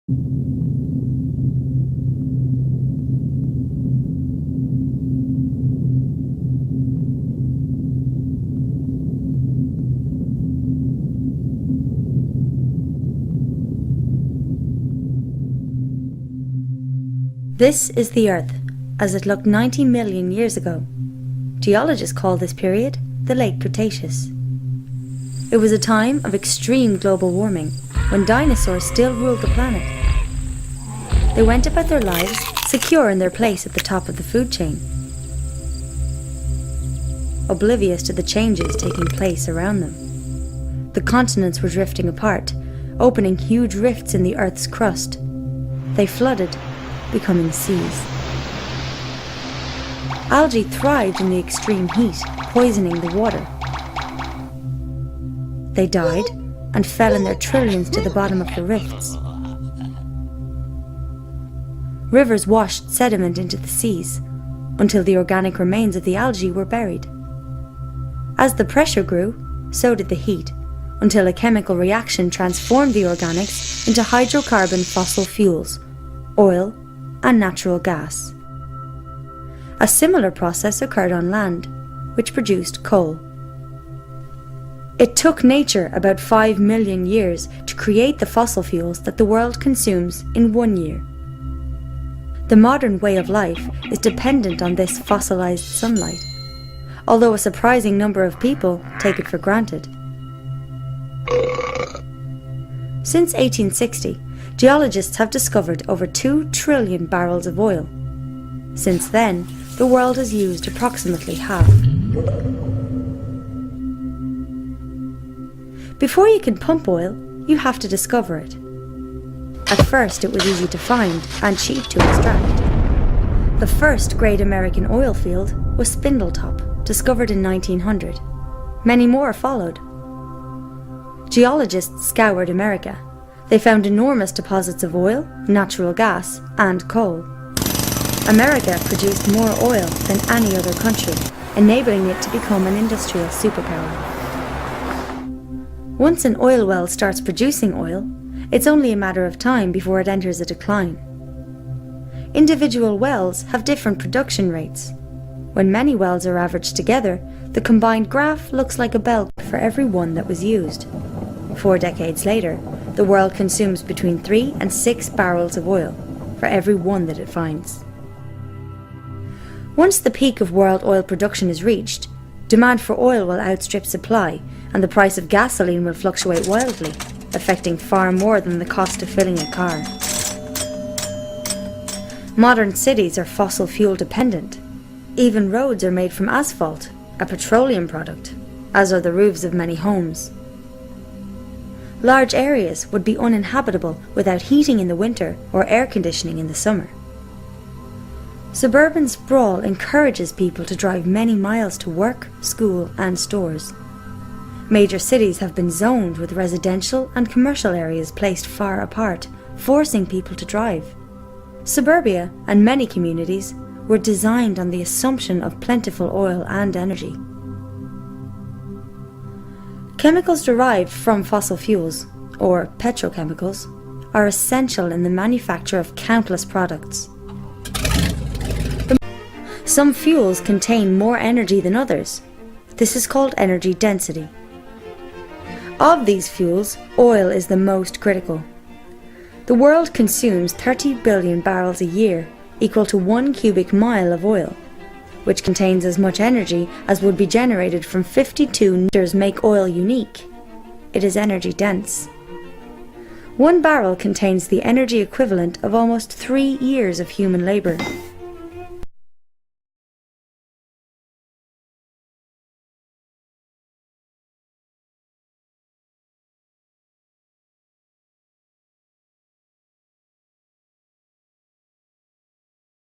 This is the Earth, as it looked 90 million years ago. Geologists call this period the Late Cretaceous. It was a time of extreme global warming, when dinosaurs still ruled the planet. They went about their lives secure in their place at the top of the food chain, oblivious to the changes taking place around them. The continents were drifting apart, opening huge rifts in the Earth's crust. They flooded, becoming seas. Algae thrived in the extreme heat, poisoning the water. They died and fell in their trillions to the bottom of the rifts. Rivers washed sediment into the seas, until the organic remains of the algae were buried. As the pressure grew, so did the heat, until a chemical reaction transformed the organics into hydrocarbon fossil fuels, oil, and natural gas. A similar process occurred on land, which produced coal. It took nature about 5 million years to create the fossil fuels that the world consumes in 1 year. The modern way of life is dependent on this fossilized sunlight, although a surprising number of people take it for granted. Since 1860, geologists have discovered over 2 trillion barrels of oil. Since then, the world has used approximately half. Before you can pump oil, you have to discover it. At first, it was easy to find and cheap to extract. The first great American oil field was Spindletop, discovered in 1900. Many more followed. Geologists scoured America. They found enormous deposits of oil, natural gas, and coal. America produced more oil than any other country, enabling it to become an industrial superpower. Once an oil well starts producing oil, it's only a matter of time before it enters a decline. Individual wells have different production rates. When many wells are averaged together, the combined graph looks like a bell for every one that was used. 4 decades later, the world consumes between 3 and 6 barrels of oil for every one that it finds. Once the peak of world oil production is reached, demand for oil will outstrip supply, and the price of gasoline will fluctuate wildly, affecting far more than the cost of filling a car. Modern cities are fossil fuel dependent. Even roads are made from asphalt, a petroleum product, as are the roofs of many homes. Large areas would be uninhabitable without heating in the winter or air conditioning in the summer. Suburban sprawl encourages people to drive many miles to work, school, and stores. Major cities have been zoned with residential and commercial areas placed far apart, forcing people to drive. Suburbia and many communities were designed on the assumption of plentiful oil and energy. Chemicals derived from fossil fuels, or petrochemicals, are essential in the manufacture of countless products. Some fuels contain more energy than others. This is called energy density. Of these fuels, oil is the most critical. The world consumes 30 billion barrels a year, equal to 1 cubic mile of oil, which contains as much energy as would be generated from 52 make oil unique. It is energy dense. 1 barrel contains the energy equivalent of almost 3 years of human labor.